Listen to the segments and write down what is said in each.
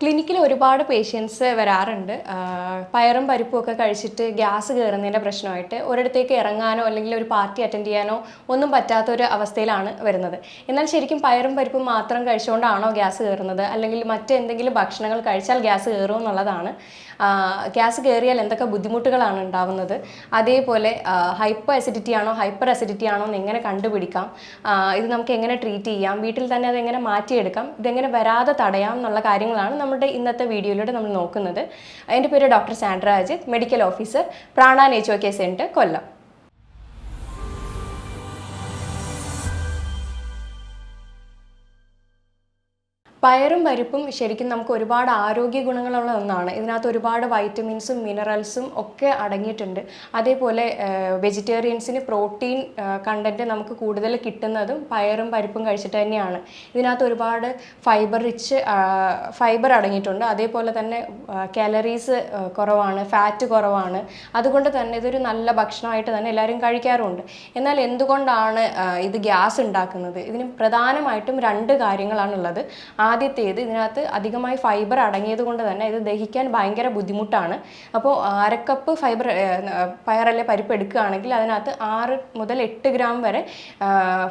ക്ലിനിക്കിൽ ഒരുപാട് പേഷ്യൻസ് വരാറുണ്ട്. പയറും പരിപ്പും ഒക്കെ കഴിച്ചിട്ട് ഗ്യാസ് കയറുന്നതിൻ്റെ പ്രശ്നമായിട്ട് ഒരിടത്തേക്ക് ഇറങ്ങാനോ അല്ലെങ്കിൽ ഒരു പാർട്ടി അറ്റൻഡ് ചെയ്യാനോ ഒന്നും പറ്റാത്തൊരു അവസ്ഥയിലാണ് വരുന്നത്. എന്നാൽ ശരിക്കും പയറും പരിപ്പും മാത്രം കഴിച്ചുകൊണ്ടാണോ ഗ്യാസ് കയറുന്നത്, അല്ലെങ്കിൽ മറ്റെന്തെങ്കിലും ഭക്ഷണങ്ങൾ കഴിച്ചാൽ ഗ്യാസ് കയറും എന്നുള്ളതാണ്. ഗ്യാസ് കയറിയാൽ എന്തൊക്കെ ബുദ്ധിമുട്ടുകളാണ് ഉണ്ടാവുന്നത്, അതേപോലെ ഹൈപ്പർ അസിഡിറ്റി ആണോ ഹൈപ്പർ അസിഡിറ്റി ആണോ എന്ന് എങ്ങനെ കണ്ടുപിടിക്കാം, ഇത് നമുക്ക് എങ്ങനെ ട്രീറ്റ് ചെയ്യാം, വീട്ടിൽ തന്നെ അതെങ്ങനെ മാറ്റിയെടുക്കാം, ഇതെങ്ങനെ വരാതെ തടയാം എന്നുള്ള കാര്യങ്ങളാണ് നമ്മുടെ ഇന്നത്തെ വീഡിയോയിലൂടെ നമ്മൾ നോക്കുന്നത്. എൻ്റെ പേര് doctor Sandra Ajith, medical officer, Prana nature care centre, Kollam. പയറും പരിപ്പും ശരിക്കും നമുക്ക് ഒരുപാട് ആരോഗ്യ ഗുണങ്ങളുള്ള ഒന്നാണ്. ഇതിനകത്ത് ഒരുപാട് വൈറ്റമിൻസും മിനറൽസും ഒക്കെ അടങ്ങിയിട്ടുണ്ട്. അതേപോലെ വെജിറ്റേറിയൻസിന് പ്രോട്ടീൻ കണ്ടൻറ്റ് നമുക്ക് കൂടുതൽ കിട്ടുന്നതും പയറും പരിപ്പും കഴിച്ചിട്ട് തന്നെയാണ്. ഇതിനകത്ത് ഒരുപാട് ഫൈബർ അടങ്ങിയിട്ടുണ്ട്. അതേപോലെ തന്നെ കാലറീസ് കുറവാണ്, ഫാറ്റ് കുറവാണ്. അതുകൊണ്ട് തന്നെ ഇതൊരു നല്ല ഭക്ഷണമായിട്ട് തന്നെ എല്ലാവരും കഴിക്കാറുമുണ്ട്. എന്നാൽ എന്തുകൊണ്ടാണ് ഇത് ഗ്യാസ് ഉണ്ടാക്കുന്നത്? ഇതിന് പ്രധാനമായിട്ടും രണ്ട് കാര്യങ്ങളാണുള്ളത്. ആദ്യത്തേത്, ഇതിനകത്ത് അധികമായി ഫൈബർ അടങ്ങിയത് കൊണ്ട് തന്നെ ഇത് ദഹിക്കാൻ ഭയങ്കര ബുദ്ധിമുട്ടാണ്. അപ്പോൾ അരക്കപ്പ് പയറല്ലേ പരിപ്പ് എടുക്കുകയാണെങ്കിൽ അതിനകത്ത് 6 മുതൽ 8 ഗ്രാം വരെ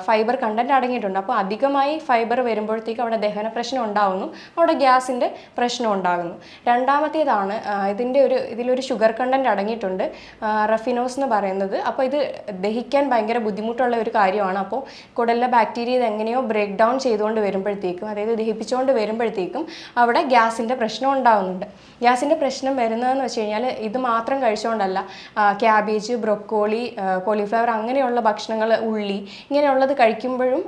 ഫൈബർ കണ്ടന്റ് അടങ്ങിയിട്ടുണ്ട്. അപ്പോൾ അധികമായി ഫൈബർ വരുമ്പോഴത്തേക്ക് അവിടെ ദഹന പ്രശ്നം ഉണ്ടാകുന്നു, അവിടെ ഗ്യാസിൻ്റെ പ്രശ്നം ഉണ്ടാകുന്നു. രണ്ടാമത്തേതാണ്, ഇതിലൊരു ഷുഗർ കണ്ടന്റ് അടങ്ങിയിട്ടുണ്ട്, റഫിനോസ് എന്ന് പറയുന്നത്. അപ്പോൾ ഇത് ദഹിക്കാൻ ഭയങ്കര ബുദ്ധിമുട്ടുള്ള ഒരു കാര്യമാണ്. അപ്പോൾ കുടലിലെ ബാക്ടീരിയ ഇത് എങ്ങനെയോ ബ്രേക്ക് ഡൗൺ ചെയ്തുകൊണ്ട് വരുമ്പോഴത്തേക്കും, അതായത് ദഹിപ്പിച്ചുകൊണ്ട് വരുമ്പോഴത്തേക്കും അവിടെ ഗ്യാസിൻ്റെ പ്രശ്നം ഉണ്ടാകുന്നുണ്ട്. ഗ്യാസിൻ്റെ പ്രശ്നം വരുന്നതെന്ന് വെച്ച് കഴിഞ്ഞാൽ ഇത് മാത്രം കഴിച്ചുകൊണ്ടല്ല, ക്യാബേജ്, ബ്രൊക്കോളി, കോളിഫ്ലവർ അങ്ങനെയുള്ള ഭക്ഷണങ്ങൾ, ഉള്ളി ഇങ്ങനെയുള്ളത് കഴിക്കുമ്പോഴും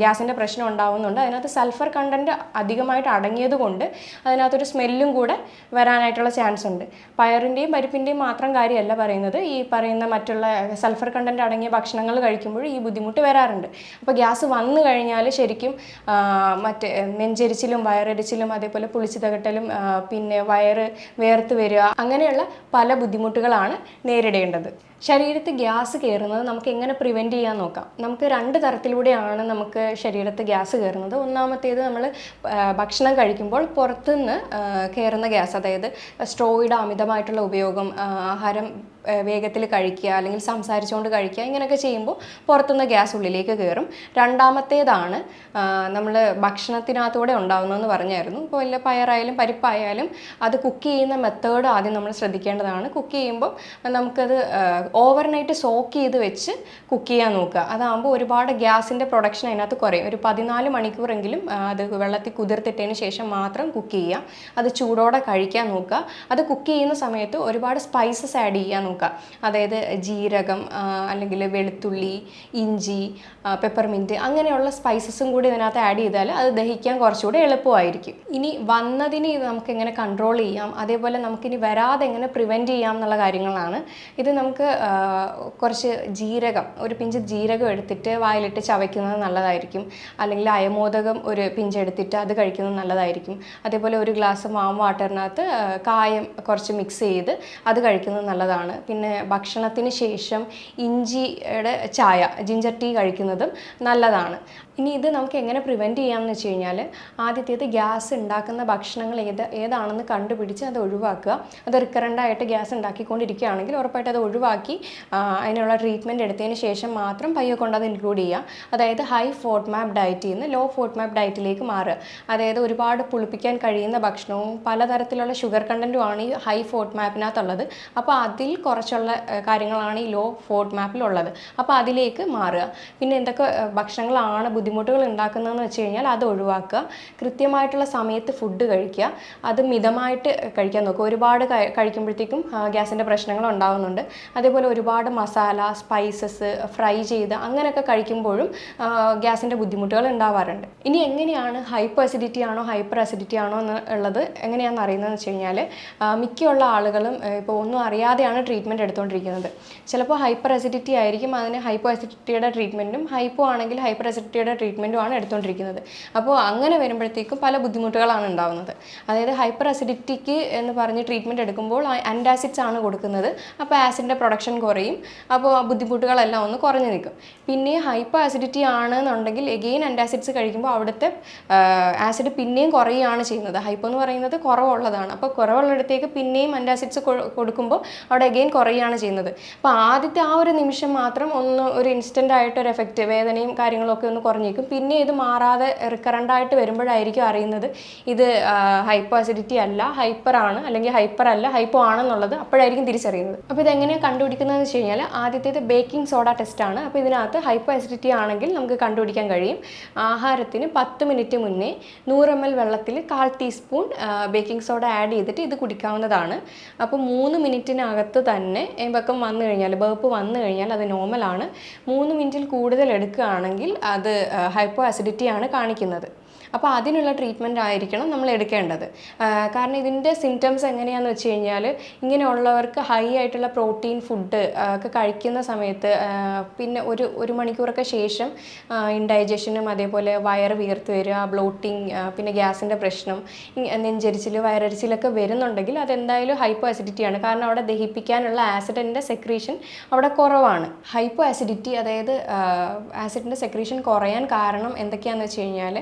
ഗ്യാസിൻ്റെ പ്രശ്നം ഉണ്ടാകുന്നുണ്ട്. അതിനകത്ത് സൾഫർ കണ്ടൻറ്റ് അധികമായിട്ട് അടങ്ങിയത് കൊണ്ട് അതിനകത്തൊരു സ്മെല്ലും കൂടെ വരാനായിട്ടുള്ള ചാൻസ് ഉണ്ട്. പയറിൻ്റെയും പരിപ്പിൻ്റെയും മാത്രം കാര്യമല്ല പറയുന്നത്, ഈ പറയുന്ന മറ്റുള്ള സൾഫർ കണ്ടൻറ്റ് അടങ്ങിയ ഭക്ഷണങ്ങൾ കഴിക്കുമ്പോൾ ഈ ബുദ്ധിമുട്ട് വരാറുണ്ട്. അപ്പോൾ ഗ്യാസ് വന്നു കഴിഞ്ഞാൽ ശരിക്കും നെഞ്ചരിച്ചിലും വയറരിച്ചിലും അതേപോലെ പുളിച്ചു തകട്ടലും പിന്നെ വയറ് വേർത്ത് വരിക അങ്ങനെയുള്ള പല ബുദ്ധിമുട്ടുകളാണ് നേരിടേണ്ടത്. ശരീരത്തിൽ ഗ്യാസ് കയറുന്നത് നമുക്ക് എങ്ങനെ പ്രിവെൻറ്റ് ചെയ്യാൻ നോക്കാം. നമുക്ക് 2 തരത്തിലൂടെയാണ് നമുക്ക് ശരീരത്തിൽ ഗ്യാസ് കയറുന്നത്. ഒന്നാമത്തേത്, നമ്മൾ ഭക്ഷണം കഴിക്കുമ്പോൾ പുറത്തുനിന്ന് കയറുന്ന ഗ്യാസ്, അതായത് സ്ട്രോയുടെ അമിതമായിട്ടുള്ള ഉപയോഗം, ആഹാരം വേഗത്തിൽ കഴിക്കുക അല്ലെങ്കിൽ സംസാരിച്ചുകൊണ്ട് കഴിക്കുക, ഇങ്ങനെയൊക്കെ ചെയ്യുമ്പോൾ പുറത്തുനിന്ന് ഗ്യാസ് ഉള്ളിലേക്ക് കയറും. രണ്ടാമത്തേതാണ് നമ്മൾ ഭക്ഷണത്തിനകത്തൂടെ ഉണ്ടാകുന്നതെന്ന് പറഞ്ഞായിരുന്നു. ഇപ്പോൾ വല്ല പയറായാലും പരിപ്പായാലും അത് കുക്ക് ചെയ്യുന്ന മെത്തേഡ് ആദ്യം നമ്മൾ ശ്രദ്ധിക്കേണ്ടതാണ്. കുക്ക് ചെയ്യുമ്പോൾ നമുക്കത് ഓവർനൈറ്റ് സോക്ക് ചെയ്ത് വെച്ച് കുക്ക് ചെയ്യാൻ നോക്കുക. അതാകുമ്പോൾ ഒരുപാട് ഗ്യാസിൻ്റെ പ്രൊഡക്ഷൻ അതിനകത്ത് കുറയും. ഒരു 14 മണിക്കൂറെങ്കിലും അത് വെള്ളത്തിൽ കുതിർത്തിട്ടതിന് ശേഷം മാത്രം കുക്ക് ചെയ്യുക. അത് ചൂടോടെ കഴിക്കാൻ നോക്കുക. അത് കുക്ക് ചെയ്യുന്ന സമയത്ത് ഒരുപാട് സ്പൈസസ് ആഡ് ചെയ്യാൻ നോക്കുക. അതായത് ജീരകം, അല്ലെങ്കിൽ വെളുത്തുള്ളി, ഇഞ്ചി, പെപ്പർമിൻറ്റ് അങ്ങനെയുള്ള സ്പൈസസും കൂടി ഇതിനകത്ത് ആഡ് ചെയ്താൽ അത് ദഹിക്കാൻ കുറച്ചുകൂടി എളുപ്പമായിരിക്കും. ഇനി വന്നതിന് ഇത് നമുക്ക് എങ്ങനെ കൺട്രോൾ ചെയ്യാം, അതേപോലെ നമുക്കിനി വരാതെ എങ്ങനെ പ്രിവെൻറ്റ് ചെയ്യാം എന്നുള്ള കാര്യങ്ങളാണ്. ഇത് നമുക്ക് കുറച്ച് ജീരകം, ഒരു പിഞ്ച് ജീരകം എടുത്തിട്ട് വായിലിട്ട് ചവയ്ക്കുന്നത് നല്ലതായിരിക്കും. അല്ലെങ്കിൽ അയമോദകം ഒരു പിഞ്ച് എടുത്തിട്ട് അത് കഴിക്കുന്നത് നല്ലതായിരിക്കും. അതേപോലെ ഒരു ഗ്ലാസ് വാം വാട്ടറിനകത്ത് കായം കുറച്ച് മിക്സ് ചെയ്ത് അത് കഴിക്കുന്നത് നല്ലതാണ്. പിന്നെ ഭക്ഷണത്തിന് ശേഷം ഇഞ്ചിയുടെ ചായ, ജിഞ്ചർ ടീ കഴിക്കുന്നതും നല്ലതാണ്. ഇനി ഇത് നമുക്ക് എങ്ങനെ പ്രിവെൻറ്റ് ചെയ്യാമെന്ന് വെച്ച് കഴിഞ്ഞാൽ, ആദ്യത്തേത് ഗ്യാസ് ഉണ്ടാക്കുന്ന ഭക്ഷണങ്ങൾ ഏതാണെന്ന് കണ്ടുപിടിച്ച് അത് ഒഴിവാക്കുക. അത് റിക്കറൻ്റായിട്ട് ഗ്യാസ് ഉണ്ടാക്കിക്കൊണ്ടിരിക്കുകയാണെങ്കിൽ ഉറപ്പായിട്ട് അത് ഒഴിവാക്കി അതിനുള്ള ട്രീറ്റ്മെൻറ്റ് എടുത്തതിന് ശേഷം മാത്രം പയ്യെ കൊണ്ട് അത് ഇൻക്ലൂഡ് ചെയ്യുക. അതായത് ഹൈ ഫോഡ് മാപ്പ് ഡയറ്റിൽ നിന്ന് ലോ ഫോഡ് മാപ്പ് ഡയറ്റിലേക്ക് മാറുക. അതായത് ഒരുപാട് പുളിപ്പിക്കാൻ കഴിയുന്ന ഭക്ഷണവും പലതരത്തിലുള്ള ഷുഗർ കണ്ടൻറ്റുമാണ് ഈ ഹൈ ഫോഡ് മാപ്പിനകത്തുള്ളത്. അപ്പോൾ അതിൽ കുറച്ചുള്ള കാര്യങ്ങളാണ് ഈ ലോ ഫോഡ് മാപ്പിലുള്ളത്. അപ്പോൾ അതിലേക്ക് മാറുക. പിന്നെ എന്തൊക്കെ ഭക്ഷണങ്ങളാണ് ബുദ്ധിമുട്ടുകൾ ഉണ്ടാക്കുന്നതെന്ന് വെച്ച് കഴിഞ്ഞാൽ അത് ഒഴിവാക്കുക. കൃത്യമായിട്ടുള്ള സമയത്ത് ഫുഡ് കഴിക്കുക. അത് മിതമായിട്ട് കഴിക്കാൻ നോക്കുക. ഒരുപാട് കഴിക്കുമ്പോഴത്തേക്കും ഗ്യാസിൻ്റെ പ്രശ്നങ്ങൾ ഉണ്ടാകുന്നുണ്ട്. അതേപോലെ ഒരുപാട് മസാല, സ്പൈസസ്, ഫ്രൈ ചെയ്ത് അങ്ങനെയൊക്കെ കഴിക്കുമ്പോഴും ഗ്യാസിൻ്റെ ബുദ്ധിമുട്ടുകൾ ഉണ്ടാവാറുണ്ട്. ഇനി എങ്ങനെയാണ് ഹൈപ്പർ അസിഡിറ്റി ആണോ ഹൈപ്പർ അസിഡിറ്റി ആണോ എന്നുള്ളത് എങ്ങനെയാണെന്ന് അറിയുന്നതെന്ന് വെച്ച് കഴിഞ്ഞാൽ, മിക്കുള്ള ആളുകളും ഇപ്പോൾ ഒന്നും അറിയാതെയാണ് ട്രീറ്റ്മെൻറ്റ് എടുത്തുകൊണ്ടിരിക്കുന്നത്. ചിലപ്പോൾ ഹൈപ്പർ അസിഡിറ്റി ആയിരിക്കും, അതിന് ഹൈപ്പോ അസിഡിറ്റിയുടെ ട്രീറ്റ്മെൻറ്റും, ഹൈപ്പോ ആണെങ്കിൽ ഹൈപ്പർ അസിഡിറ്റിയുടെ അസിഡിറ്റിയുടെ ട്രീറ്റ്മെൻറ്റുമാണ് എടുത്തുകൊണ്ടിരിക്കുന്നത്. അപ്പോൾ അങ്ങനെ വരുമ്പോഴത്തേക്കും പല ബുദ്ധിമുട്ടുകളാണ് ഉണ്ടാകുന്നത്. അതായത് ഹൈപ്പർ അസിഡിറ്റിക്ക് എന്ന് പറഞ്ഞ് ട്രീറ്റ്മെൻറ്റ് എടുക്കുമ്പോൾ ആൻറ്റാസിഡ്സ് ആണ് കൊടുക്കുന്നത്. അപ്പോൾ ആസിഡിൻ്റെ പ്രൊഡക്ഷൻ കുറയും. അപ്പോൾ ബുദ്ധിമുട്ടുകളെല്ലാം ഒന്ന് കുറഞ്ഞു നിൽക്കും. പിന്നെ ഹൈപ്പർ അസിഡിറ്റി ആണെന്നുണ്ടെങ്കിൽ എഗെയിൻ ആൻറ്റാസിഡ്സ് കഴിക്കുമ്പോൾ അവിടുത്തെ ആസിഡ് പിന്നെയും കുറയുകയാണ് ചെയ്യുന്നത്. ഹൈപ്പോ എന്ന് പറയുന്നത് കുറവുള്ളതാണ്. അപ്പോൾ കുറവുള്ളിടത്തേക്ക് പിന്നെയും ആൻറ്റാസിഡ്സ് കൊടുക്കുമ്പോൾ അവിടെ എഗെയിൻ കുറയുകയാണ് ചെയ്യുന്നത്. അപ്പോൾ ആദ്യത്തെ ആ ഒരു നിമിഷം മാത്രം ഒരു ഇൻസ്റ്റൻ്റ് ആയിട്ടൊരു എഫക്റ്റ്, വേദനയും കാര്യങ്ങളൊക്കെ ഒന്ന് കുറഞ്ഞേക്കും. പിന്നെ ഇത് മാറാതെ റിക്കറൻ്റായിട്ട് വരുമ്പോഴായിരിക്കും അറിയുന്നത് ഇത് ഹൈപ്പോ അസിഡിറ്റി അല്ല, ഹൈപ്പർ ആണ്, അല്ലെങ്കിൽ ഹൈപ്പർ അല്ല, ഹൈപ്പോ ആണെന്നുള്ളത് അപ്പോഴായിരിക്കും തിരിച്ചറിയുന്നത്. അപ്പോൾ ഇതെങ്ങനെയാണ് കണ്ടുപിടിക്കുന്നതെന്ന് വെച്ച് കഴിഞ്ഞാൽ ആദ്യത്തേത് ബേക്കിംഗ് സോഡ ടെസ്റ്റാണ്. അപ്പോൾ ഇതിനകത്ത് ഹൈപ്പോ അസിഡിറ്റി ആണെങ്കിൽ നമുക്ക് കണ്ടുപിടിക്കാൻ കഴിയും. ആഹാരത്തിന് 10 മിനിറ്റ് മുന്നേ 100 ml വെള്ളത്തിൽ 1/4 ടീസ്പൂൺ ബേക്കിംഗ് സോഡ ആഡ് ചെയ്തിട്ട് ഇത് കുടിക്കാവുന്നതാണ്. അപ്പോൾ 3 മിനിറ്റിനകത്ത് തന്നെ ബേപ്പ് വന്നു കഴിഞ്ഞാൽ അത് നോർമലാണ്. 3 മിനിറ്റിൽ കൂടുതൽ എടുക്കുകയാണെങ്കിൽ അത് ഹൈപ്പോ അസിഡിറ്റി ആണ് കാണിക്കുന്നത്. അപ്പോൾ അതിനുള്ള ട്രീറ്റ്മെൻറ്റ് ആയിരിക്കണം നമ്മൾ എടുക്കേണ്ടത്. കാരണം ഇതിൻ്റെ സിംറ്റംസ് എങ്ങനെയാണെന്ന് വെച്ച് കഴിഞ്ഞാൽ ഇങ്ങനെയുള്ളവർക്ക് ഹൈ ആയിട്ടുള്ള പ്രോട്ടീൻ ഫുഡ് ഒക്കെ കഴിക്കുന്ന സമയത്ത് പിന്നെ ഒരു മണിക്കൂറൊക്കെ ശേഷം ഇൻഡൈജഷനും അതേപോലെ വയറ് വീർത്ത് വരിക, ബ്ലോട്ടിങ്, പിന്നെ ഗ്യാസിൻ്റെ പ്രശ്നം, നെഞ്ചരിച്ചിൽ, വയറരിച്ചിലൊക്കെ വരുന്നുണ്ടെങ്കിൽ അതെന്തായാലും ഹൈപ്പോ അസിഡിറ്റിയാണ്. കാരണം അവിടെ ദഹിപ്പിക്കാനുള്ള ആസിഡിൻ്റെ സെക്രീഷൻ അവിടെ കുറവാണ്. ഹൈപ്പോ അസിഡിറ്റി അതായത് ആസിഡിൻ്റെ സെക്രീഷൻ കുറയാൻ കാരണം എന്തൊക്കെയാണെന്ന് വെച്ച് കഴിഞ്ഞാൽ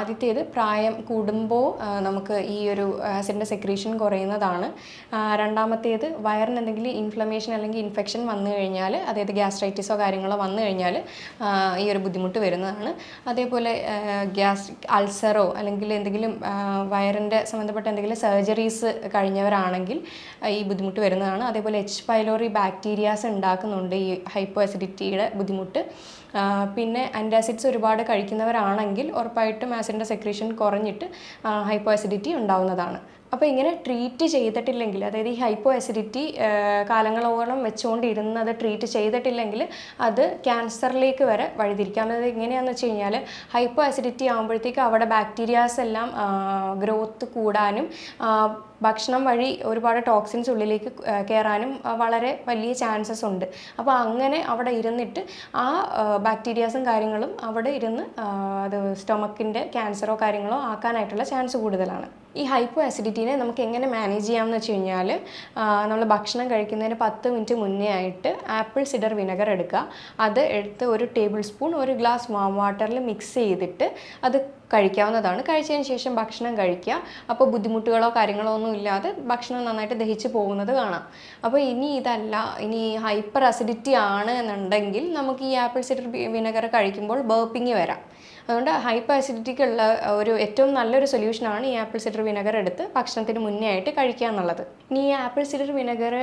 ആദ്യത്തേത് പ്രായം കൂടുമ്പോൾ നമുക്ക് ഈ ഒരു ആസിഡിൻ്റെ സെക്രീഷൻ കുറയുന്നതാണ്. രണ്ടാമത്തേത് വയറിന് എന്തെങ്കിലും ഇൻഫ്ലമേഷൻ അല്ലെങ്കിൽ ഇൻഫെക്ഷൻ വന്നു കഴിഞ്ഞാൽ, അതായത് ഗ്യാസ്ട്രൈറ്റിസോ കാര്യങ്ങളോ വന്നു കഴിഞ്ഞാൽ ഈ ഒരു ബുദ്ധിമുട്ട് വരുന്നതാണ്. അതേപോലെ ഗ്യാസ്ട്രിക് അൾസറോ അല്ലെങ്കിൽ എന്തെങ്കിലും വയറിൻ്റെ സംബന്ധപ്പെട്ട എന്തെങ്കിലും സർജറീസ് കഴിഞ്ഞവരാണെങ്കിൽ ഈ ബുദ്ധിമുട്ട് വരുന്നതാണ്. അതേപോലെ എച്ച് പൈലോറി ബാക്ടീരിയാസ് ഉണ്ടാക്കുന്നുണ്ട് ഈ ഹൈപ്പോ അസിഡിറ്റിയുടെ ബുദ്ധിമുട്ട്. പിന്നെ ആൻറ്റാസിഡ്സ് ഒരുപാട് കഴിക്കുന്നവരാണെങ്കിൽ ഉറപ്പായിട്ടും ആസിഡിൻ്റെ സെക്രീഷൻ കുറഞ്ഞിട്ട് ഹൈപ്പോ അസിഡിറ്റി ഉണ്ടാവുന്നതാണ്. അപ്പോൾ ഇങ്ങനെ ട്രീറ്റ് ചെയ്തിട്ടില്ലെങ്കിൽ, അതായത് ഈ ഹൈപ്പോ അസിഡിറ്റി കാലങ്ങളോളം വെച്ചുകൊണ്ടിരുന്നത് ട്രീറ്റ് ചെയ്തിട്ടില്ലെങ്കിൽ അത് ക്യാൻസറിലേക്ക് വരെ വഴിതിരിക്കാം. അത് എങ്ങനെയാണെന്ന് വെച്ച് കഴിഞ്ഞാൽ ഹൈപ്പോ അസിഡിറ്റി ആകുമ്പോഴത്തേക്ക് അവിടെ ബാക്ടീരിയാസ് എല്ലാം ഗ്രോത്ത് കൂടാനും ഭക്ഷണം വഴി ഒരുപാട് ടോക്സിൻസ് ഉള്ളിലേക്ക് കയറാനും വളരെ വലിയ ചാൻസസ് ഉണ്ട്. അപ്പോൾ അങ്ങനെ അവിടെ ഇരുന്നിട്ട് ആ ബാക്ടീരിയാസും കാര്യങ്ങളും അവിടെ ഇരുന്ന് അത് സ്റ്റൊമക്കിൻ്റെ ക്യാൻസറോ കാര്യങ്ങളോ ആക്കാനായിട്ടുള്ള ചാൻസ് കൂടുതലാണ്. ഈ ഹൈപ്പോ അസിഡിറ്റിനെ നമുക്ക് എങ്ങനെ മാനേജ് ചെയ്യാമെന്ന് വെച്ച് കഴിഞ്ഞാൽ നമ്മൾ ഭക്ഷണം കഴിക്കുന്നതിന് 10 മിനിറ്റ് മുന്നേ ആയിട്ട് ആപ്പിൾ സിഡർ വിനെഗർ എടുക്കുക. അത് എടുത്ത് 1 ടേബിൾ സ്പൂൺ 1 ഗ്ലാസ് വാം വാട്ടറിൽ മിക്സ് ചെയ്തിട്ട് അത് കഴിക്കാവുന്നതാണ്. കഴിച്ചതിന് ശേഷം ഭക്ഷണം കഴിക്കുക. അപ്പോൾ ബുദ്ധിമുട്ടുകളോ കാര്യങ്ങളോ ഒന്നും ഇല്ലാതെ ഭക്ഷണം നന്നായിട്ട് ദഹിച്ച് പോകുന്നത് കാണാം. അപ്പോൾ ഇനി ഹൈപ്പർ അസിഡിറ്റി ആണ് എന്നുണ്ടെങ്കിൽ നമുക്ക് ഈ ആപ്പിൾ സിഡർ വിനെഗർ കഴിക്കുമ്പോൾ ബേർപ്പിങ് വരാം. അതുകൊണ്ട് ഹൈപ്പർ അസിഡിറ്റിക്കുള്ള ഏറ്റവും നല്ലൊരു സൊല്യൂഷനാണ് ഈ ആപ്പിൾ സിഡർ വിനെഗർ എടുത്ത് ഭക്ഷണത്തിന് മുന്നേ ആയിട്ട് കഴിക്കുക എന്നുള്ളത്. ഇനി ഈ ആപ്പിൾ സിഡർ വിനെഗർ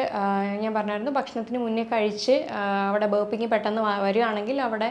ഞാൻ പറഞ്ഞായിരുന്നു, ഭക്ഷണത്തിന് മുന്നേ കഴിച്ച് അവിടെ ബേർപ്പിങ് പെട്ടെന്ന് വരികയാണെങ്കിൽ അവിടെ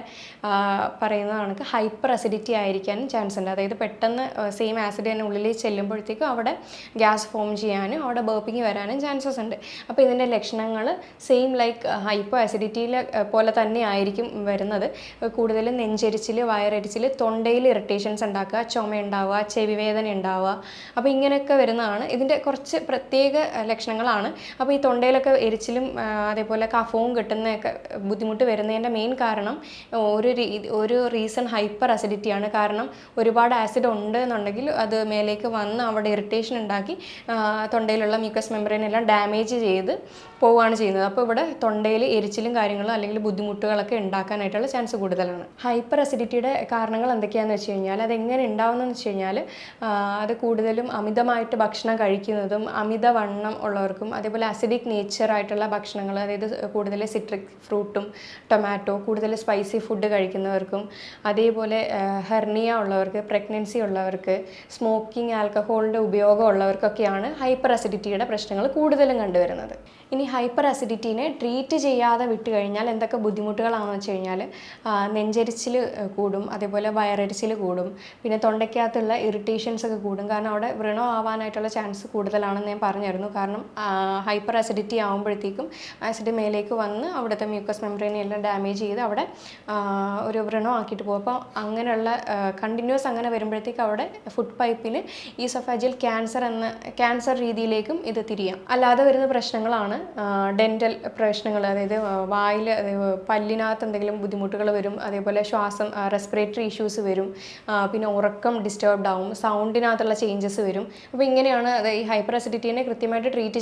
പറയുന്ന കണക്ക് ഹൈപ്പർ അസിഡിറ്റി ആയിരിക്കാനും ചാൻസ് ഉണ്ട്. അതായത് പെട്ടെന്ന് സെയിം ആസിഡ് തന്നെ ഉള്ളിൽ ചെല്ലുമ്പോഴത്തേക്കും അവിടെ ഗ്യാസ് ഫോം ചെയ്യാനും അവിടെ ബേർപ്പിങ് വരാനും ചാൻസസ് ഉണ്ട്. അപ്പോൾ ഇതിൻ്റെ ലക്ഷണങ്ങൾ സെയിം ലൈക്ക് ഹൈപ്പർ അസിഡിറ്റിയിലെ പോലെ തന്നെ ആയിരിക്കും വരുന്നത്. കൂടുതലും നെഞ്ചരിച്ചിൽ, വയറരിച്ചിൽ, തൊണ്ടയിൽ ഇറിറ്റേഷൻസ് ഉണ്ടാക്കുക, ചുമ ഉണ്ടാവുക, ചെവിവേദന ഉണ്ടാവുക. അപ്പോൾ ഇങ്ങനെയൊക്കെ വരുന്നതാണ് ഇതിൻ്റെ കുറച്ച് പ്രത്യേക ലക്ഷണങ്ങളാണ്. അപ്പോൾ ഈ തൊണ്ടയിലൊക്കെ എരിച്ചിലും അതേപോലെ കഫവും കിട്ടുന്നതൊക്കെ ബുദ്ധിമുട്ട് വരുന്നതിൻ്റെ മെയിൻ കാരണം ഒരു റീസൺ ഹൈപ്പർ അസിഡിറ്റിയാണ്. കാരണം ഒരുപാട് ആസിഡ് ഉണ്ട് എന്നുണ്ടെങ്കിൽ അത് മേലേക്ക് വന്ന് അവിടെ ഇറിറ്റേഷൻ ഉണ്ടാക്കി തൊണ്ടയിലുള്ള മ്യൂക്കസ് മെമ്പറൈനെല്ലാം ഡാമേജ് ചെയ്ത് പോവുകയാണ് ചെയ്യുന്നത്. അപ്പോൾ ഇവിടെ തൊണ്ടയിൽ എരിച്ചിലും കാര്യങ്ങളും അല്ലെങ്കിൽ ബുദ്ധിമുട്ടുകളൊക്കെ ഉണ്ടാക്കാനായിട്ടുള്ള ചാൻസ് കൂടുതലാണ്. ഹൈപ്പർ അസിഡിറ്റിയുടെ കാരണങ്ങൾ എന്തൊക്കെയാണെന്ന് വെച്ച് കഴിഞ്ഞാൽ അതെങ്ങനെ ഉണ്ടാവുന്നതെന്ന് വെച്ച് കഴിഞ്ഞാൽ അത് കൂടുതലും അമിതമായിട്ട് ഭക്ഷണം കഴിക്കുന്നതും അമിതവണ്ണം ഉള്ളവർക്കും അതേപോലെ അസിഡിക് നേച്ചറായിട്ടുള്ള ഭക്ഷണങ്ങൾ, അതായത് കൂടുതൽ സിട്രിക് ഫ്രൂട്ടും ടൊമാറ്റോ, കൂടുതൽ സ്പൈസി ഫുഡ് കഴിക്കുന്നവർക്കും, അതേപോലെ ഹെർണിയ ഉള്ളവർക്ക്, പ്രഗ്നൻസി ഉള്ളവർക്ക്, സ്മോക്കിംഗ്, ആൽക്കഹോളിൻ്റെ ഉപയോഗം ഉള്ളവർക്കൊക്കെയാണ് ഹൈപ്പർ അസിഡിറ്റിയുടെ പ്രശ്നങ്ങൾ കൂടുതലും കണ്ടുവരുന്നത്. ഇനി ഹൈപ്പർ അസിഡിറ്റിനെ ട്രീറ്റ് ചെയ്യാതെ വിട്ട് കഴിഞ്ഞാൽ എന്തൊക്കെ ബുദ്ധിമുട്ടുകളാണെന്ന് വെച്ച് കഴിഞ്ഞാൽ നെഞ്ചരിച്ചിൽ കൂടും, അതേപോലെ വയറരിച്ചിൽ കൂടും, പിന്നെ തൊണ്ടയ്ക്കകത്തുള്ള ഇറിറ്റേഷൻസ് ഒക്കെ കൂടും. കാരണം അവിടെ വ്രണം ആവാനായിട്ടുള്ള ചാൻസ് കൂടുതലാണെന്ന് ഞാൻ പറഞ്ഞിരുന്നു. കാരണം ഹൈപ്പർ അസിഡിറ്റി ആകുമ്പോഴത്തേക്കും ആസിഡ് മേലേക്ക് വന്ന് അവിടുത്തെ മ്യൂക്കസ് മെമ്പറൈനെ എല്ലാം ഡാമേജ് ചെയ്ത് അവിടെ ഒരു വ്രണം ആക്കിയിട്ട് പോകും. അപ്പോൾ അങ്ങനെയുള്ള കണ്ടിന്യൂസ് അങ്ങനെ വരുമ്പോഴത്തേക്ക് അവിടെ ഫുഡ് പൈപ്പിൽ ഈസോഫാജിയൽ ക്യാൻസർ രീതിയിലേക്കും ഇത് തിരിയാം. അല്ലാതെ വരുന്ന പ്രശ്നങ്ങളാണ് ഡെൻ്റൽ പ്രശ്നങ്ങൾ, അതായത് വായിൽ പല്ലിനകത്ത് എന്തെങ്കിലും ബുദ്ധിമുട്ടുകൾ വരും, അതേപോലെ റെസ്പിറേറ്ററി ഇഷ്യൂ ഇഷ്യൂസ് വരും, പിന്നെ ഉറക്കം ഡിസ്റ്റർബ്ഡ് ആവും, സൗണ്ടിനകത്തുള്ള ചേഞ്ചസ് വരും. അപ്പോൾ ഇങ്ങനെയാണ് ഈ ഹൈപ്പർ അസിഡിറ്റീനെ കൃത്യമായിട്ട് ട്രീറ്റ്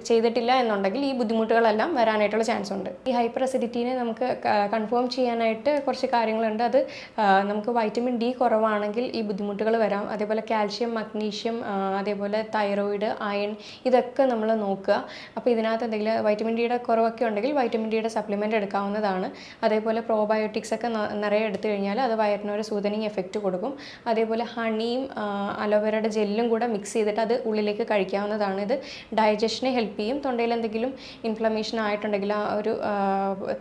ചെയ്തിട്ടില്ല എന്നുണ്ടെങ്കിൽ ഈ ബുദ്ധിമുട്ടുകളെല്ലാം വരാനായിട്ടുള്ള ചാൻസ് ഉണ്ട്. ഈ ഹൈപ്പർ അസിഡിറ്റീനെ നമുക്ക് കൺഫേം ചെയ്യാനായിട്ട് കുറച്ച് കാര്യങ്ങളുണ്ട്. അത് നമുക്ക് വൈറ്റമിൻ ഡി കുറവാണെങ്കിൽ ഈ ബുദ്ധിമുട്ടുകൾ വരാം. അതേപോലെ കാൽഷ്യം, മഗ്നീഷ്യം, അതേപോലെ തൈറോയിഡ്, അയൺ, ഇതൊക്കെ നമ്മൾ നോക്കുക. അപ്പോൾ ഇതിനകത്ത് എന്തെങ്കിലും വൈറ്റമിൻ ഡിയുടെ കുറവൊക്കെ ഉണ്ടെങ്കിൽ വൈറ്റമിൻ ഡിയുടെ സപ്ലിമെൻ്റ് എടുക്കാവുന്നതാണ്. അതേപോലെ പ്രോബയോട്ടിക്സ് ഒക്കെ നിറയെ എടുത്തു കഴിഞ്ഞാൽ അത് വയറിനൊരു സൂതനിങ് എഫക്റ്റ് കൊടുക്കും. അതേപോലെ ഹണിയും അലോവേരയുടെ ജെല്ലും കൂടെ മിക്സ് ചെയ്തിട്ട് അത് ഉള്ളിലേക്ക് കഴിക്കാവുന്നതാണ്. ഇത് ഡൈജഷനെ ഹെൽപ്പ് ചെയ്യും. തൊണ്ടയിൽ എന്തെങ്കിലും ഇൻഫ്ലമേഷൻ ആയിട്ടുണ്ടെങ്കിൽ ആ ഒരു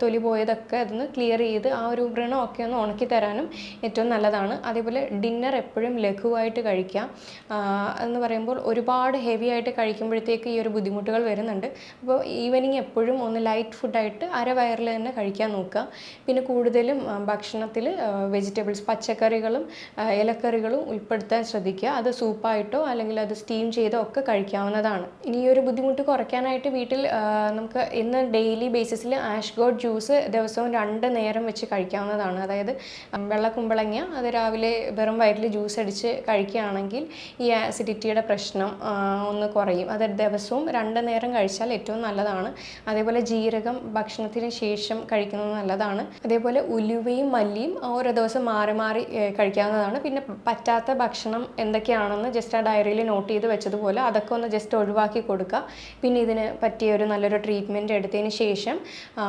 തൊലി പോയതൊക്കെ അതൊന്ന് ക്ലിയർ ചെയ്ത് ആ ഒരു വ്രണമൊക്കെ ഒന്ന് ഉണക്കി തരാനും ഏറ്റവും നല്ലതാണ്. അതേപോലെ ഡിന്നർ എപ്പോഴും ലഘുവായിട്ട് കഴിക്കാം. എന്ന് പറയുമ്പോൾ ഒരുപാട് ഹെവി ആയിട്ട് കഴിക്കുമ്പോഴത്തേക്ക് ഈ ഒരു ബുദ്ധിമുട്ടുകൾ വരുന്നുണ്ട്. അപ്പോൾ ഈവനിങ് എപ്പോഴും ഒന്ന് ലൈറ്റ് ഫുഡായിട്ട് അരവയറിൽ തന്നെ കഴിക്കാൻ നോക്കുക. പിന്നെ കൂടുതലും ഭക്ഷണത്തിൽ വെജിറ്റബിൾസ്, പച്ചക്കറികളും ഇലക്കറികളും ഉൾപ്പെടുത്താൻ ശ്രദ്ധിക്കുക. അത് സൂപ്പായിട്ടോ അല്ലെങ്കിൽ അത് സ്റ്റീം ചെയ്തോ ഒക്കെ കഴിക്കാവുന്നതാണ്. ഇനി ഈ ഒരു ബുദ്ധിമുട്ട് കുറയ്ക്കാനായിട്ട് വീട്ടിൽ നമുക്ക് ഇന്ന് ഡെയിലി ബേസിസിൽ ആഷ് ഗോഡ് ജ്യൂസ് ദിവസവും 2 നേരം വെച്ച് കഴിക്കാവുന്നതാണ്. അതായത് വെള്ള കുമ്പളങ്ങ അത് രാവിലെ വെറും വയറ്റിൽ ജ്യൂസ് അടിച്ച് കഴിക്കുകയാണെങ്കിൽ ഈ ആസിഡിറ്റിയുടെ പ്രശ്നം ഒന്ന് കുറയും. അത് ദിവസവും 2 നേരം കഴിച്ചാൽ ഏറ്റവും നല്ലതാണ്. അതേപോലെ ജീരകം ഭക്ഷണത്തിന് ശേഷം കഴിക്കുന്നത് നല്ലതാണ്. അതേപോലെ ഉലുവയും മല്ലിയും ഓരോ ദിവസം മാറി മാറി കഴിക്കാവുന്നതാണ്. പിന്നെ പറ്റാത്ത ഭക്ഷണം എന്തൊക്കെയാണെന്ന് ജസ്റ്റ് ആ ഡയറിയിൽ നോട്ട് ചെയ്ത് വെച്ചതുപോലെ അതൊക്കെ ഒന്ന് ജസ്റ്റ് ഒഴിവാക്കി കൊടുക്കുക. പിന്നെ ഇതിന് പറ്റിയ ഒരു നല്ലൊരു ട്രീറ്റ്മെൻറ്റ് എടുത്തതിന് ശേഷം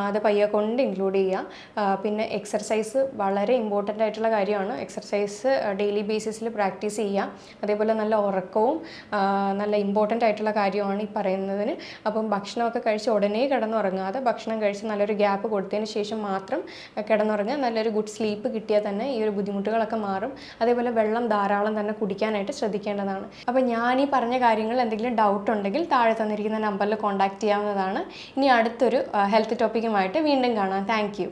അത് പയ്യെ കൊണ്ട് ഇൻക്ലൂഡ് ചെയ്യുക. പിന്നെ എക്സർസൈസ് വളരെ ഇമ്പോർട്ടൻ്റ് ആയിട്ടുള്ള കാര്യമാണ്. എക്സർസൈസ് ഡെയിലി ബേസിസിൽ പ്രാക്ടീസ് ചെയ്യുക. അതേപോലെ നല്ല ഉറക്കവും നല്ല ഇമ്പോർട്ടൻ്റ് ആയിട്ടുള്ള കാര്യമാണ് ഈ പറയുന്നതിന്. അപ്പം ഭക്ഷണമൊക്കെ കഴിച്ച് ഉടനെ കിടന്നുറങ്ങാതെ ഭക്ഷണം കഴിച്ച് നല്ലൊരു ഗ്യാപ്പ് കൊടുത്തതിന് ശേഷം മാത്രം കിടന്നുറങ്ങുക. നല്ലൊരു ഗുഡ് സ്ലീപ്പ് കിട്ടിയാൽ തന്നെ ഈ ഒരു ബുദ്ധിമുട്ടുകളൊക്കെ മാറും. അതേപോലെ വെള്ളം ധാരാളം തന്നെ കുടിക്കാനായിട്ട് ശ്രദ്ധിക്കേണ്ടതാണ്. അപ്പോൾ ഞാൻ ഈ പറഞ്ഞ കാര്യങ്ങൾ എന്തെങ്കിലും ഡൗട്ട് ഉണ്ടെങ്കിൽ താഴെ തന്നിരിക്കുന്ന നമ്പറിൽ കോൺടാക്റ്റ് ചെയ്യാവുന്നതാണ്. ഇനി അടുത്തൊരു ഹെൽത്ത് ടോപ്പിക്കുമായിട്ട് വീണ്ടും കാണാം. Thank you.